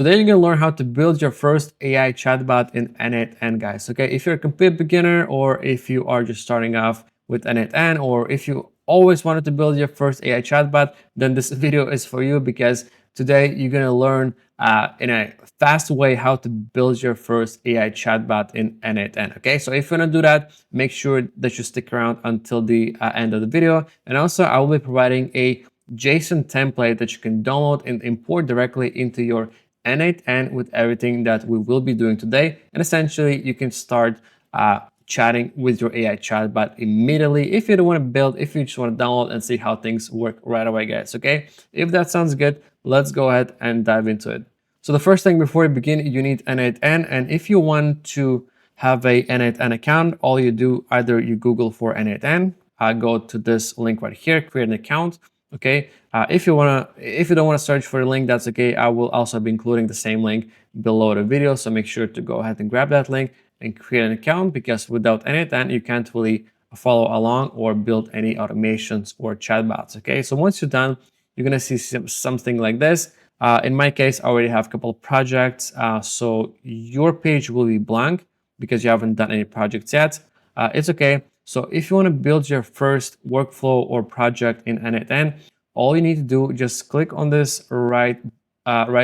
Today you're gonna learn how to build your first AI chatbot in n8n, guys. Okay, if you're a complete beginner or if you are just starting off with n8n, or if you always wanted to build your first AI chatbot, then this video is for you, because today you're gonna learn in a fast way how to build your first AI chatbot in n8n. Okay, so if you wanna do that, make sure that you stick around until the end of the video. And also, I will be providing a JSON template that you can download and import directly into your n8n with everything that we will be doing today. And essentially, you can start chatting with your AI chatbot immediately if you don't want to build, if you just want to download and see how things work right away, guys. Okay, if that sounds good, let's go ahead and dive into it. So the first thing before you begin, you need n8n. And if you want to have a n8n account, all you do, either you Google for n8n, go to this link right here, create an account. Okay, if you don't want to search for a link, that's okay. I will also be including the same link below the video, so make sure to go ahead and grab that link and create an account, because without n8n you can't really follow along or build any automations or chatbots. Okay, so once you're done, you're gonna see something like this. In my case, I already have a couple of projects, so your page will be blank because you haven't done any projects yet. It's okay. So if you want to build your first workflow or project in n8n, all you need to do, just click on this right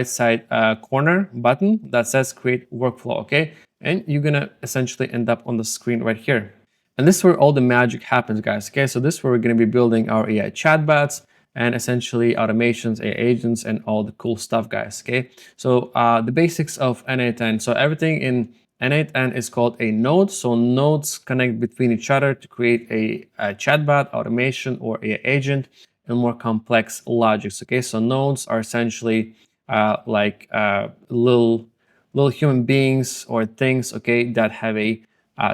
side corner button that says create workflow. Okay, and you're gonna essentially end up on the screen right here. And this is where all the magic happens, guys. Okay, so this is where we're gonna be building our AI chatbots and essentially automations, AI agents, and all the cool stuff, guys. Okay, so the basics of n8n. So everything in n8n is called a node. So nodes connect between each other to create a chatbot, automation, or AI agent, and more complex logics. Okay, so nodes are essentially like little human beings or things, okay, that have a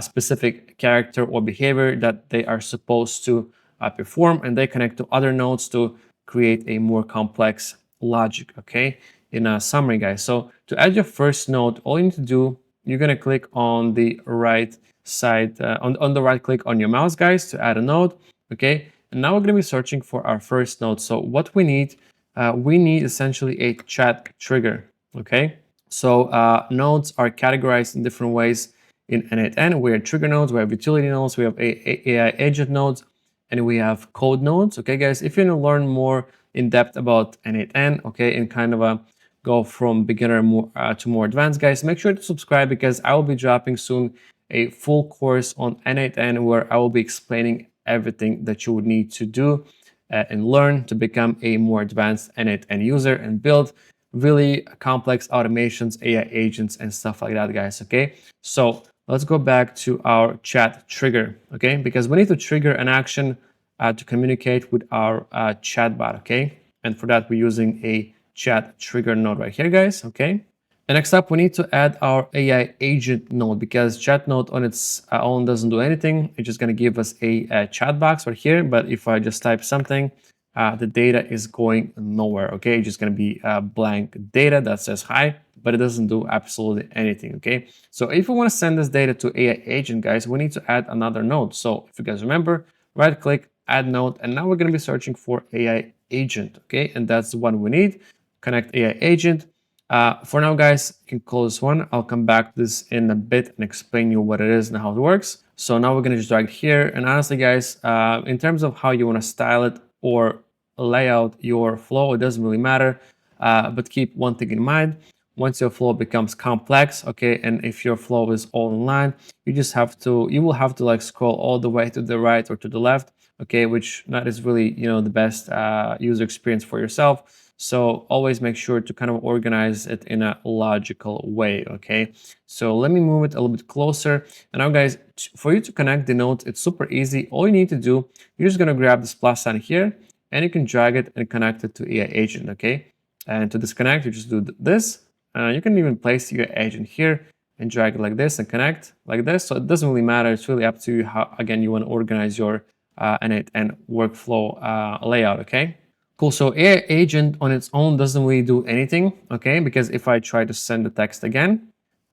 specific character or behavior that they are supposed to perform, and they connect to other nodes to create a more complex logic. Okay, in a summary, guys. So to add your first node, all you need to do, you're gonna click on the right side, on the right click on your mouse, guys, to add a node. Okay, and now we're gonna be searching for our first node. So what we need essentially a chat trigger. Okay, so nodes are categorized in different ways in n8n. We have trigger nodes, we have utility nodes, we have AI agent nodes, and we have code nodes. Okay, guys, if you want to learn more in depth about n8n, okay, and kind of go from beginner to more advanced, guys, make sure to subscribe, because I will be dropping soon a full course on n8n where I will be explaining everything that you would need to do and learn to become a more advanced n8n user and build really complex automations, AI agents, and stuff like that, guys. Okay, so let's go back to our chat trigger. Okay, because we need to trigger an action to communicate with our chatbot. Okay, and for that we're using a chat trigger node right here, guys. Okay, and next up we need to add our AI agent node, because chat node on its own doesn't do anything. It's just going to give us a chat box right here, but if I just type something, the data is going nowhere. Okay, it's just going to be blank data that says hi, but it doesn't do absolutely anything. Okay, so if we want to send this data to AI agent, guys, we need to add another node. So if you guys remember, right click, add node, and now we're going to be searching for AI agent. Okay, and that's the one we need. Connect AI agent. For now, guys, you can close this one. I'll come back to this in a bit and explain you what it is and how it works. So now we're going to just drag it here. And honestly, guys, in terms of how you want to style it or lay out your flow, it doesn't really matter. But keep one thing in mind. Once your flow becomes complex, okay, and if your flow is all in line, you will have to like scroll all the way to the right or to the left, okay, which not is really, the best user experience for yourself. So always make sure to kind of organize it in a logical way. Okay, so let me move it a little bit closer. And now, guys, for you to connect the nodes, it's super easy. All you need to do, you're just gonna grab this plus sign here, and you can drag it and connect it to AI agent. Okay, and to disconnect, you just do this. You can even place your agent here and drag it like this and connect like this. So it doesn't really matter. It's really up to you how, again, you want to organize your n8n workflow layout. Okay, cool. So AI agent on its own doesn't really do anything. Okay, because if I try to send the text again,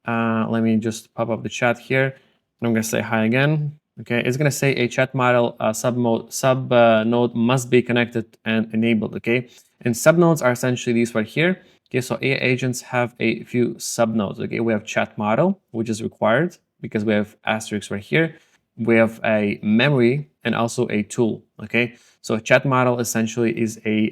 let me just pop up the chat here, and I'm gonna say hi again. Okay, it's gonna say a chat model sub node must be connected and enabled. Okay, and subnodes are essentially these right here. Okay, so AI agents have a few subnodes. Okay, we have chat model, which is required because we have asterisk right here. We have a memory and also a tool. Okay, so a chat model essentially is a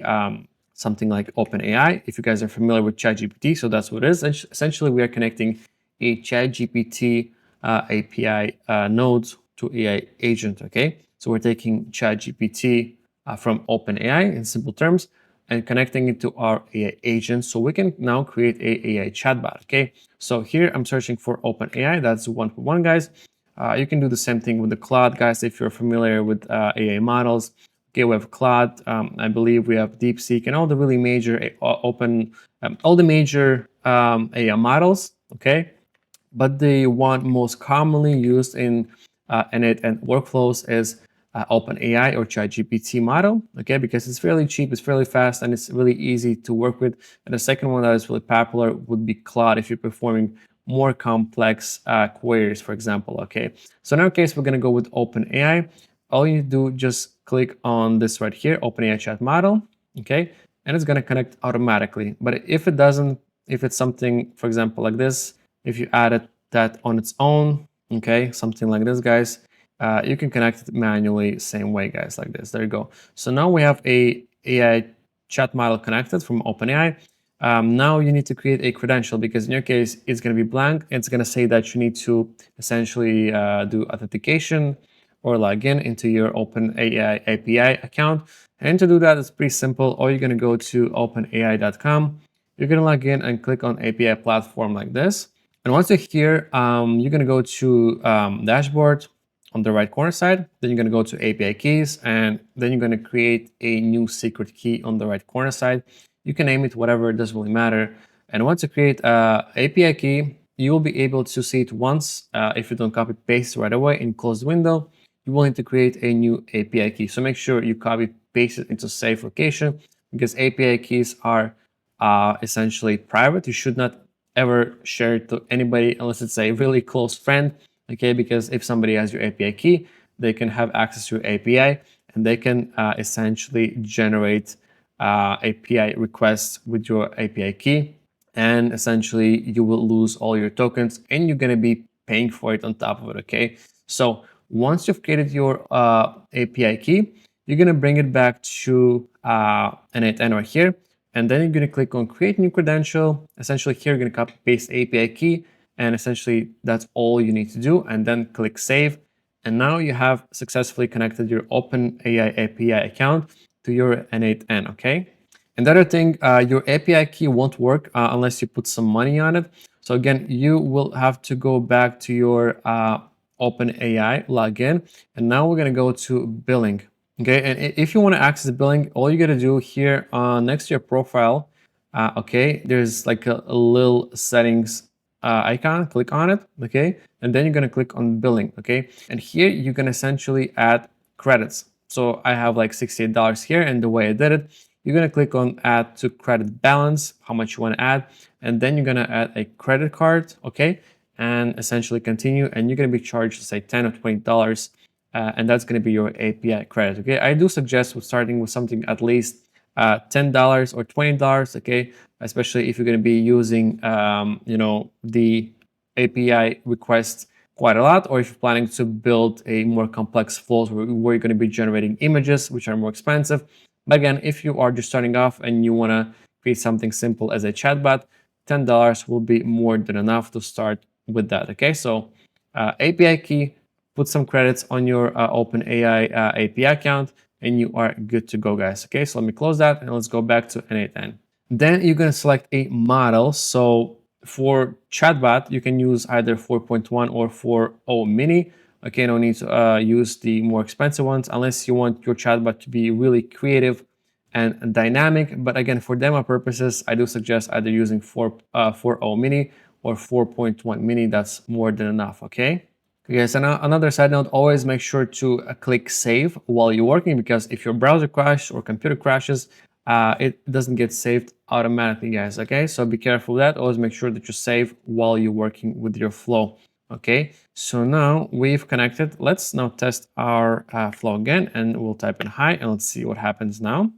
something like OpenAI. If you guys are familiar with ChatGPT, so that's what it is. Essentially, we are connecting a ChatGPT API node to AI agent. Okay, so we're taking ChatGPT from OpenAI in simple terms and connecting it to our AI agent, so we can now create a AI chatbot. Okay, so here I'm searching for OpenAI. That's one for one, guys. You can do the same thing with the Claude, guys, if you're familiar with AI models. Okay, we have Claude. I believe we have DeepSeek and all the really major all the major AI models. Okay, but the one most commonly used in n8n workflows is OpenAI or ChatGPT model, okay, because it's fairly cheap, it's fairly fast, and it's really easy to work with. And the second one that is really popular would be Claude if you're performing more complex queries, for example, okay. So in our case, we're gonna go with OpenAI. All you do, just click on this right here, OpenAI chat model, okay, and it's gonna connect automatically. But if it doesn't, if it's something, for example, like this, if you added that on its own, okay, something like this, guys, you can connect it manually, same way, guys, like this. There you go. So now we have a AI chat model connected from OpenAI. Now you need to create a credential because in your case, it's going to be blank. It's going to say that you need to essentially do authentication or log in into your OpenAI API account. And to do that, it's pretty simple. Or you're going to go to openai.com. You're going to log in and click on API platform like this. And once you're here, you're going to go to dashboard on the right corner side. Then you're going to go to API keys, and then you're going to create a new secret key on the right corner side. You can name it whatever, it doesn't really matter. And once you create an API key, you will be able to see it once. If you don't copy paste right away and close the window, you will need to create a new API key. So make sure you copy paste it into safe location because API keys are essentially private. You should not ever share it to anybody unless it's a really close friend, okay? Because if somebody has your API key, they can have access to your API and they can essentially generate API requests with your API key. And essentially you will lose all your tokens and you're gonna be paying for it on top of it, okay? So once you've created your API key, you're gonna bring it back to n8n right here. And then you're going to click on create new credential. Essentially here, you're going to copy paste API key. And essentially that's all you need to do. And then click save. And now you have successfully connected your OpenAI API account to your n8n, okay? And the other thing, your API key won't work unless you put some money on it. So again, you will have to go back to your OpenAI login. And now we're going to go to billing. Okay, and if you want to access billing, all you got to do here next to your profile, okay, there's like a little settings icon, click on it, okay, and then you're going to click on billing, okay, and here you can essentially add credits. So I have like $68 here, and the way I did it, you're going to click on add to credit balance, how much you want to add, and then you're going to add a credit card, okay, and essentially continue, and you're going to be charged, say, $10 or $20. And that's going to be your API credit. Okay, I do suggest with starting with something at least $10 or $20. Okay, especially if you're going to be using the API requests quite a lot, or if you're planning to build a more complex flows where you're going to be generating images, which are more expensive. But again, if you are just starting off and you want to create something simple as a chatbot, $10 will be more than enough to start with that. Okay, so API key, put some credits on your OpenAI API account, and you are good to go, guys. Okay, so let me close that and let's go back to n8n. Then you're going to select a model. So for chatbot, you can use either 4.1 or 4.0 mini. Okay, no need to use the more expensive ones unless you want your chatbot to be really creative and dynamic. But again, for demo purposes, I do suggest either using 4.0 mini or 4.1 mini. That's more than enough, okay? Yes, and another side note, always make sure to click save while you're working, because if your browser crashes or computer crashes, it doesn't get saved automatically, guys, okay? So be careful of that. Always make sure that you save while you're working with your flow, okay? So now we've connected. Let's now test our flow again, and we'll type in hi, and let's see what happens now.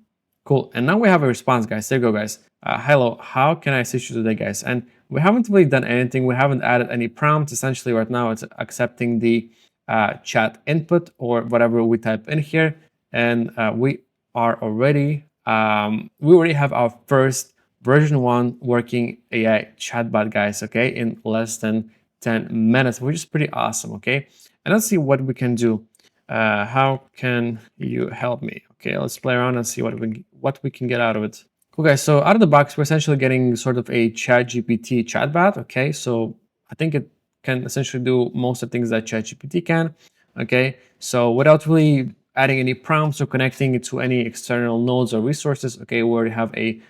Cool, and now we have a response, guys. There you go, guys. hello, how can I assist you today, guys? And we haven't really done anything. We haven't added any prompts. Essentially, right now, it's accepting the chat input or whatever we type in here. And we already have our first version 1 working AI chatbot, guys, okay, in less than 10 minutes, which is pretty awesome, okay? And let's see what we can do. How can you help me? Okay, let's play around and see what we can get out of it. Okay, so out of the box, we're essentially getting sort of a ChatGPT chatbot. Okay, so I think it can essentially do most of the things that ChatGPT can. Okay, so without really adding any prompts or connecting it to any external nodes or resources, okay, we already have a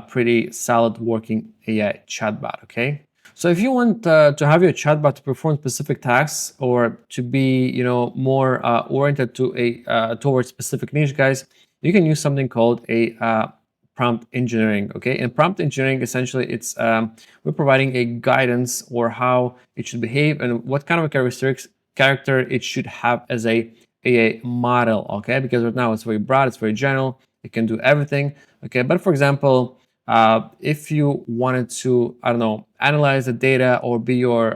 pretty solid working AI chatbot. Okay, so if you want to have your chatbot to perform specific tasks or to be, more oriented to towards specific niche, guys, you can use something called a prompt engineering. Okay, and prompt engineering, essentially, it's we're providing a guidance or how it should behave and what kind of character it should have as a model. Okay, because right now it's very broad, it's very general, it can do everything. Okay, but for example, if you wanted to, I don't know, analyze the data or be your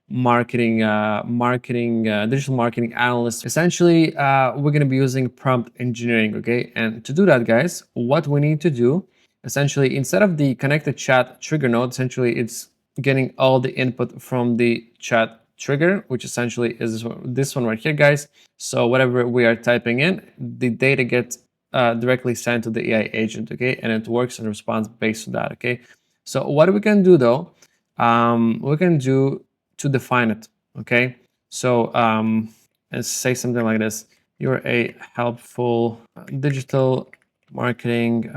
digital marketing analyst, essentially, we're going to be using prompt engineering. Okay, and to do that, guys, what we need to do, essentially, instead of the connected chat trigger node, essentially, it's getting all the input from the chat trigger, which essentially is this one right here, guys. So whatever we are typing in, the data gets directly sent to the AI agent, okay, and it works and responds based on that, okay. So what we can do though, we can do to define it, okay. So let's say something like this: you're a helpful digital marketing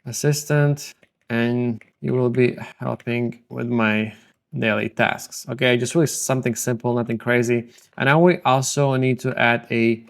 assistant, and you will be helping with my daily tasks. Okay, just really something simple, nothing crazy. And now we also need to add a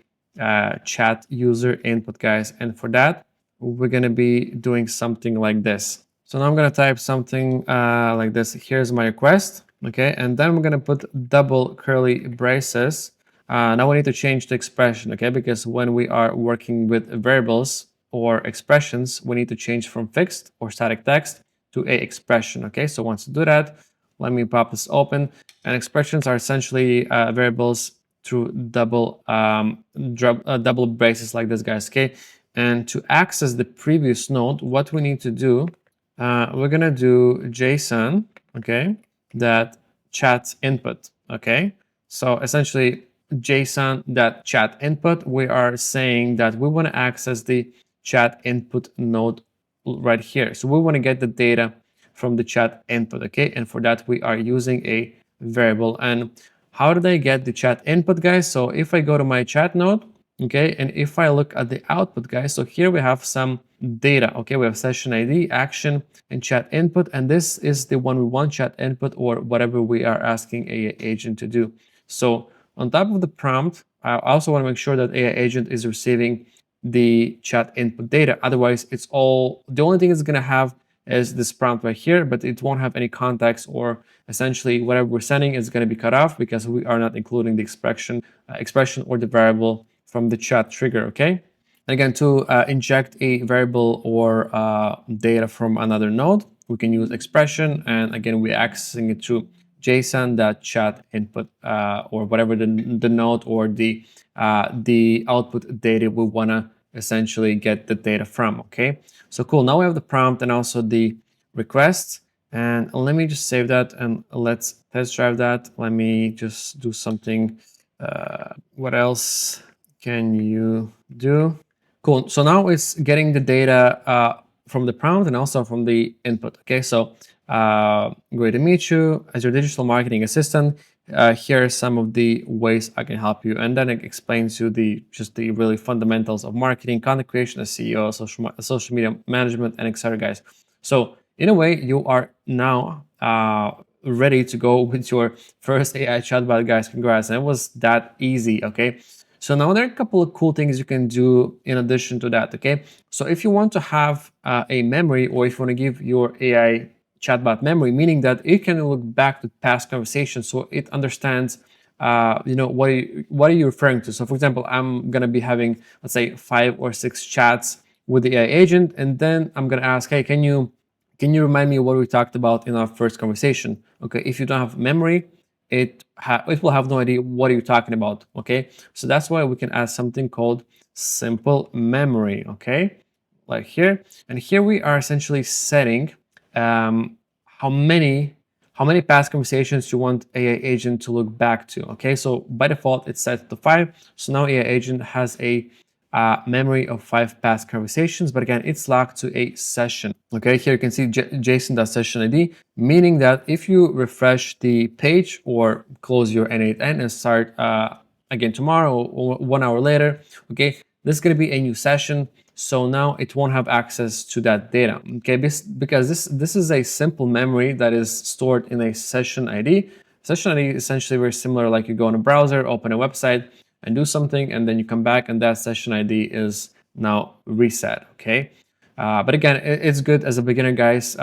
chat user input, guys. And for that, we're going to be doing something like this. So now I'm going to type something like this. Here's my request. Okay, and then we're going to put double curly braces. Now we need to change the expression, okay, because when we are working with variables or expressions, we need to change from fixed or static text to a expression. Okay, so once you do that, let me pop this open. And expressions are essentially variables through double braces like this, guys. Okay, and to access the previous node, what we need to do, we're gonna do JSON, okay, that chat input. Okay, so essentially JSON that chat input, we are saying that we want to access the chat input node right here. So we want to get the data from the chat input, okay? And for that, we are using a variable. And how did I get the chat input, guys? So if I go to my chat node, okay, and if I look at the output, guys, so here we have some data, okay? We have session ID, action, and chat input, and this is the one we want, chat input, or whatever we are asking AI agent to do. So on top of the prompt, I also want to make sure that AI agent is receiving the chat input data. Otherwise, the only thing it's going to have is this prompt right here, but it won't have any context, or essentially whatever we're sending is going to be cut off because we are not including the expression or the variable from the chat trigger, okay? Again, to inject a variable or data from another node, we can use expression, and again, we're accessing it through JSON.chat input or whatever the node or the output data we want to essentially get the data from. Okay, so cool. Now we have the prompt and also the request, and let me just save that and let's test drive that. Let me just do something. What else can you do? Cool. So now it's getting the data from the prompt and also from the input. Okay, so great to meet you as your digital marketing assistant. Here are some of the ways I can help you, and then it explains you the really fundamentals of marketing, content creation, SEO, social media management, and etc. Guys. So in a way, you are now ready to go with your first AI chatbot, guys. Congrats! And it was that easy. Okay. So now there are a couple of cool things you can do in addition to that, okay? So if you want to have a memory, or if you want to give your AI chatbot memory, meaning that it can look back to past conversations, so it understands, what are you referring to? So for example, I'm gonna be having, let's say, 5 or 6 chats with the AI agent, and then I'm gonna ask, hey, can you can you remind me what we talked about in our first conversation? Okay, if you don't have memory, it will have no idea what are you talking about. Okay, so that's why we can add something called simple memory. Okay, like here, and here we are essentially setting how many past conversations you want AI agent to look back to. Okay, so by default it's set to 5. So now AI agent has a memory of 5 past conversations, but again, it's locked to a session. Okay, here you can see JSON.session ID, meaning that if you refresh the page or close your n8n and start again tomorrow or 1 hour later, okay, this is going to be a new session. So now it won't have access to that data. Okay, because this is a simple memory that is stored in a session ID. Session ID is essentially very similar, like you go in a browser, open a website, and do something, and then you come back and that session ID is now reset. Okay, but again, it's good as a beginner, guys.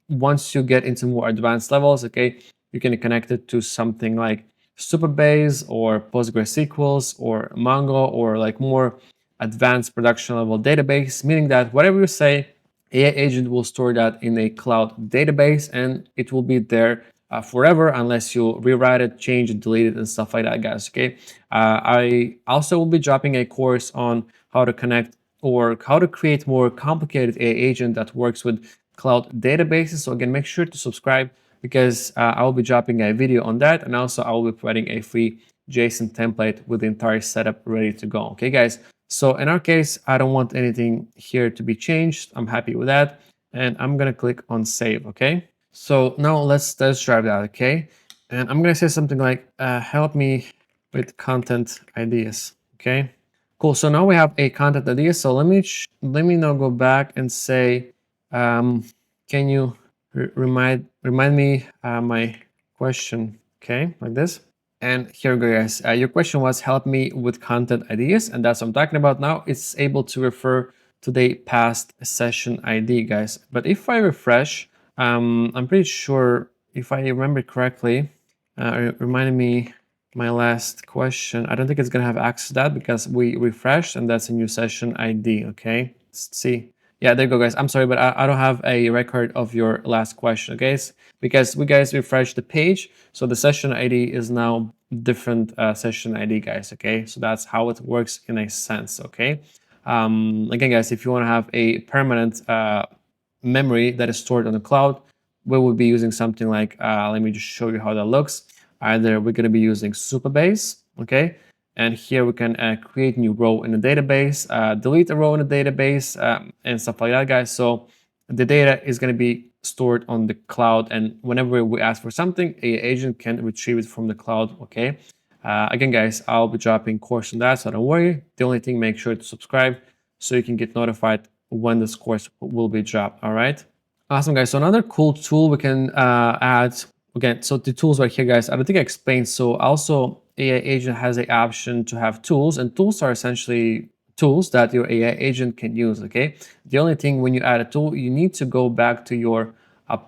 Once you get into more advanced levels, okay, you can connect it to something like Supabase or PostgreSQL or Mongo or like more advanced production level database, meaning that whatever you say, AI agent will store that in a cloud database and it will be there forever unless you rewrite it, change it, delete it, and stuff like that, guys. Okay. I also will be dropping a course on how to connect or how to create more complicated AI agent that works with cloud databases. So again, make sure to subscribe because I will be dropping a video on that, and also I will be providing a free JSON template with the entire setup ready to go. Okay, guys. So in our case, I don't want anything here to be changed. I'm happy with that, and I'm gonna click on save. Okay. So now let's test drive that. Okay, and I'm gonna say something like, "Help me with content ideas." Okay. Cool. So now we have a content idea. So let me now go back and say, can you remind me my question? Okay, like this. And here we go, guys. Your question was help me with content ideas, and that's what I'm talking about now. It's able to refer to the past session ID, guys. But if I refresh, I'm pretty sure if I remember correctly, reminded me my last question. I don't think it's gonna have access to that because we refreshed and that's a new session ID. Okay, let's see. Yeah, there you go, guys. I'm sorry, but I don't have a record of your last question, okay? Because we guys refreshed the page, so the session ID is now different session ID, guys, okay? So that's how it works in a sense, okay? Again, guys, if you want to have a permanent memory that is stored on the cloud, we will be using something like, let me just show you how that looks. Either we're going to be using Supabase, okay? And here we can create new row in the database, delete a row in the database, and stuff like that, guys. So the data is going to be stored on the cloud, and whenever we ask for something, a agent can retrieve it from the cloud, okay? Again, guys, I'll be dropping course on that, so don't worry. The only thing, make sure to subscribe so you can get notified when this course will be dropped, all right? Awesome, guys. So another cool tool we can add, again, so the tools right here, guys, I don't think I explained. So also AI agent has an option to have tools, and tools are essentially tools that your AI agent can use, okay? The only thing when you add a tool, you need to go back to your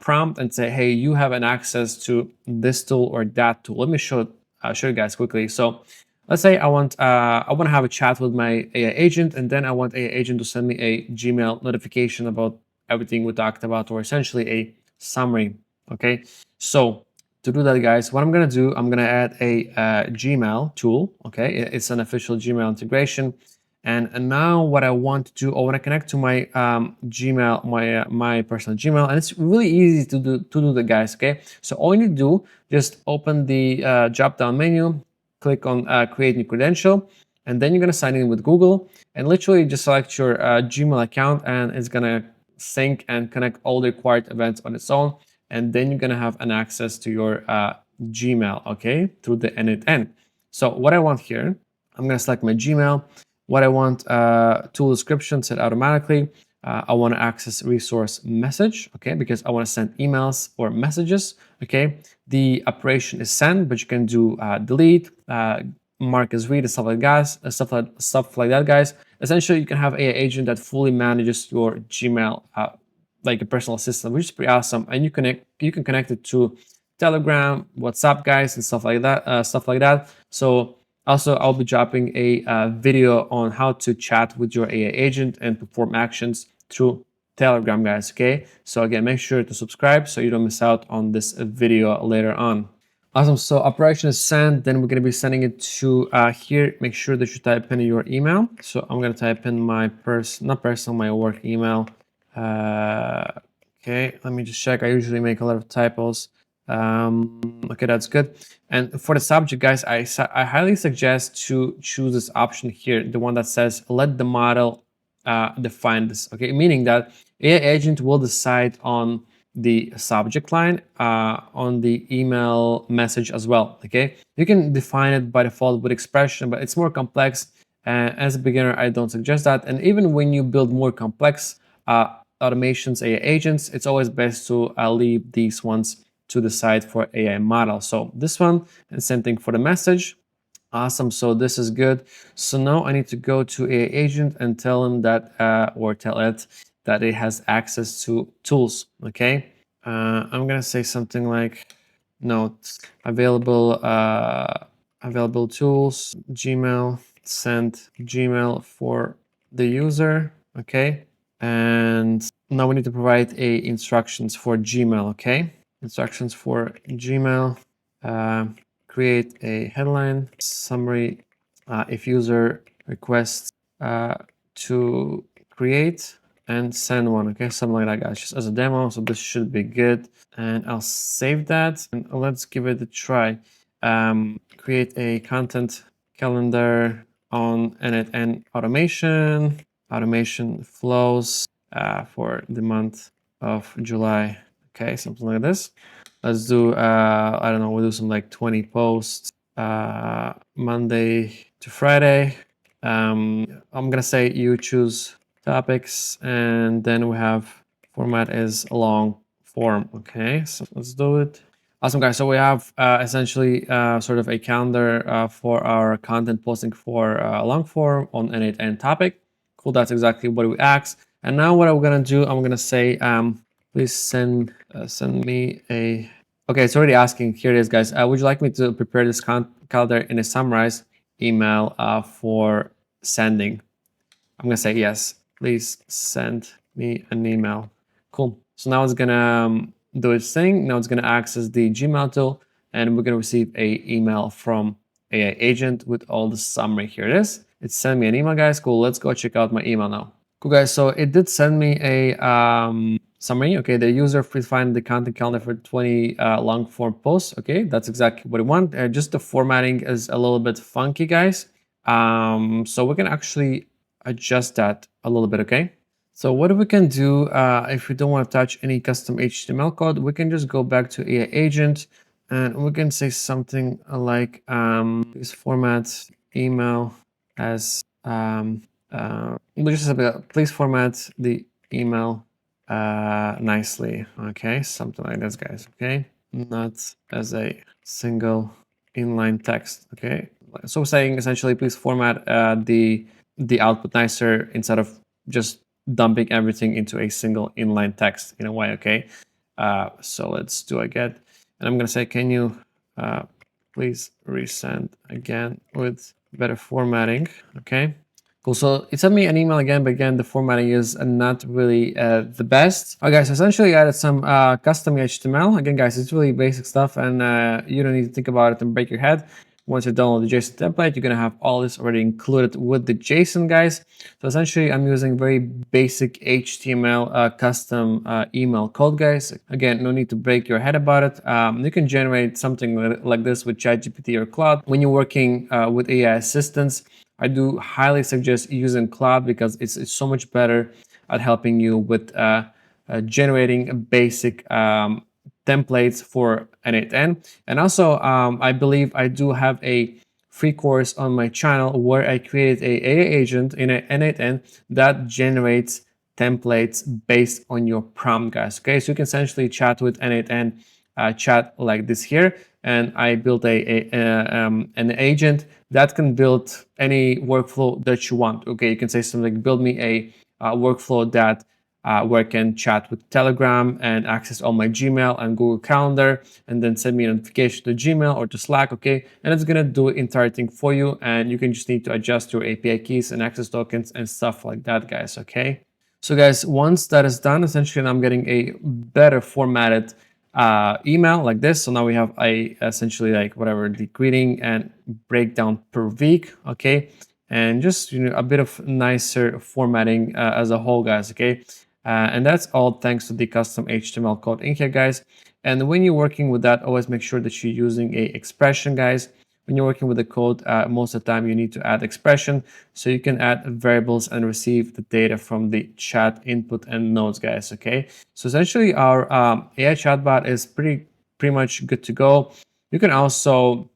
prompt and say, hey, you have an access to this tool or that tool. Let me show you guys quickly. So let's say I want to have a chat with my AI agent, and then I want AI agent to send me a Gmail notification about everything we talked about, or essentially a summary. Okay, so to do that, guys, what I'm gonna do, I'm gonna add a Gmail tool. Okay, it's an official Gmail integration, and now what I want to do, I want to connect to my Gmail, my personal Gmail, and it's really easy to do that, guys. Okay, so all you need to do, just open the drop down menu, click on create new credential, and then you're gonna sign in with Google, and literally just select your Gmail account, and it's gonna sync and connect all the required events on its own, and then you're gonna have an access to your Gmail, okay, through the n8n. So what I want here, I'm gonna select my Gmail. What I want, tool description set automatically. I want to access resource message, okay, because I want to send emails or messages, okay. The operation is send, but you can do delete, mark as read, and stuff like that, stuff like that, guys. Essentially, you can have AI agent that fully manages your Gmail, like a personal assistant, which is pretty awesome. And you can connect it to Telegram, WhatsApp, guys, and stuff like that. So also, I'll be dropping a video on how to chat with your AI agent and perform actions through Telegram, guys. Okay, so again, make sure to subscribe so you don't miss out on this video later on. Awesome. So operation is sent. Then we're going to be sending it to here. Make sure that you type in your email. So I'm going to type in my not personal, my work email. Okay, let me just check. I usually make a lot of typos. Okay, that's good. And for the subject, guys, I highly suggest to choose this option here, the one that says let the model define this. Okay, meaning that AI agent will decide on the subject line on the email message as well. Okay, you can define it by default with expression, but it's more complex. As a beginner, I don't suggest that. And even when you build more complex automations, AI agents, it's always best to leave these ones to the side for AI model. So this one, and same thing for the message. Awesome. So this is good. So now I need to go to AI agent and tell him that, or tell it that it has access to tools. Okay. I'm gonna say something like, note available, available tools, Gmail, send Gmail for the user. Okay. And now we need to provide instructions for Gmail. Okay. Instructions for Gmail. Create a headline summary if user requests to create and send one. Okay, something like that, guys, just as a demo. So this should be good, and I'll save that and let's give it a try. Create a content calendar on n8n automation flows for the month of July. Okay, something like this. Let's do, I don't know, we'll do some like 20 posts, Monday to Friday. I'm gonna say you choose topics, and then we have format is a long form. Okay, so let's do it. Awesome, guys. So we have essentially sort of a calendar for our content posting for a long form on n8n topic. Cool, that's exactly what we asked. And now what I'm gonna do, I'm gonna say, please send me a. Okay, it's already asking. Here it is, guys. Would you like me to prepare this calendar in a summarized email for sending? I'm gonna say yes. Please send me an email. Cool. So now it's gonna do its thing. Now it's gonna access the Gmail tool, and we're gonna receive a email from AI agent with all the summary. Here it is. It sent me an email, guys. Cool. Let's go check out my email now. Cool, guys. So it did send me a summary. Okay, the user please find the content calendar for 20 long form posts. Okay, that's exactly what we want. Just the formatting is a little bit funky, guys. So we can actually adjust that a little bit. Okay, so what we can do if we don't want to touch any custom HTML code, we can just go back to AI agent and we can say something like please format email as we just have please format the email nicely. Okay, something like this, guys. Okay, not as a single inline text. Okay, so we're saying essentially please format the output nicer instead of just dumping everything into a single inline text in a way. Okay, so let's do again, and I'm gonna say, can you please resend again with better formatting? Okay. Cool. So it sent me an email again, but again, the formatting is not really the best. Okay, guys, essentially I added some custom HTML. Again, guys, it's really basic stuff, and you don't need to think about it and break your head. Once you download the JSON template, you're gonna have all this already included with the JSON, guys. So essentially, I'm using very basic HTML custom email code, guys. Again, no need to break your head about it. You can generate something like this with ChatGPT or Claude. When you're working with AI assistants, I do highly suggest using Claude because it's so much better at helping you with generating basic templates for n8n. And also, I believe I do have a free course on my channel where I created a AI agent in an n8n that generates templates based on your prompt, guys. Okay, so you can essentially chat with n8n, chat like this here, and I built an agent that can build any workflow that you want. Okay, you can say something like, build me a workflow that where I can chat with Telegram and access all my Gmail and Google Calendar, and then send me a notification to Gmail or to Slack, okay? And it's gonna do the entire thing for you, and you can just need to adjust your API keys and access tokens and stuff like that, guys, okay? So guys, once that is done, essentially I'm getting a better formatted email like this. So now we have a essentially like whatever the greeting and breakdown per week, okay, and just a bit of nicer formatting as a whole, guys, okay. And that's all thanks to the custom HTML code in here, guys. And when you're working with that, always make sure that you're using a expression, guys. When you're working with the code, most of the time you need to add expression, so you can add variables and receive the data from the chat input and nodes, guys, okay? So essentially our AI chatbot is pretty much good to go. You can also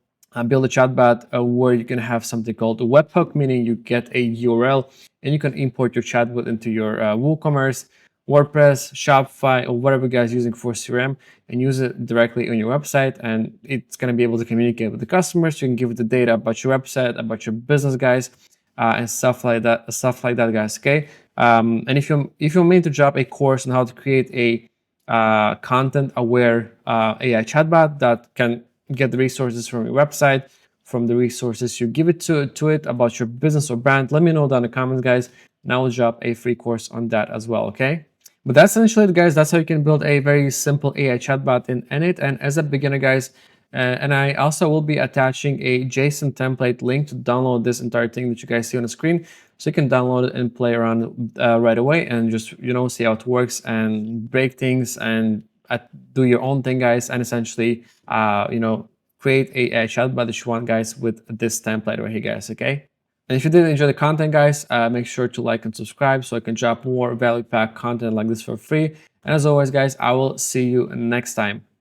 build a chatbot where you can have something called a webhook, meaning you get a URL and you can import your chatbot into your WooCommerce, WordPress, Shopify, or whatever you guys using for CRM, and use it directly on your website, and it's going to be able to communicate with the customers. You can give it the data about your website, about your business, guys, and stuff like that, guys. Okay. And if you mean to drop a course on how to create a content aware AI chatbot that can get the resources from your website, from the resources you give it to it about your business or brand, let me know down in the comments, guys, and I will drop a free course on that as well. Okay. But that's essentially it, guys. That's how you can build a very simple AI chatbot in n8n. And as a beginner, guys, and I also will be attaching a JSON template link to download this entire thing that you guys see on the screen, so you can download it and play around right away and just see how it works and break things and do your own thing, guys, and essentially create a chatbot that you want, guys, with this template right here, guys. Okay. And if you did enjoy the content, guys, make sure to like and subscribe so I can drop more value packed content like this for free. And as always, guys, I will see you next time.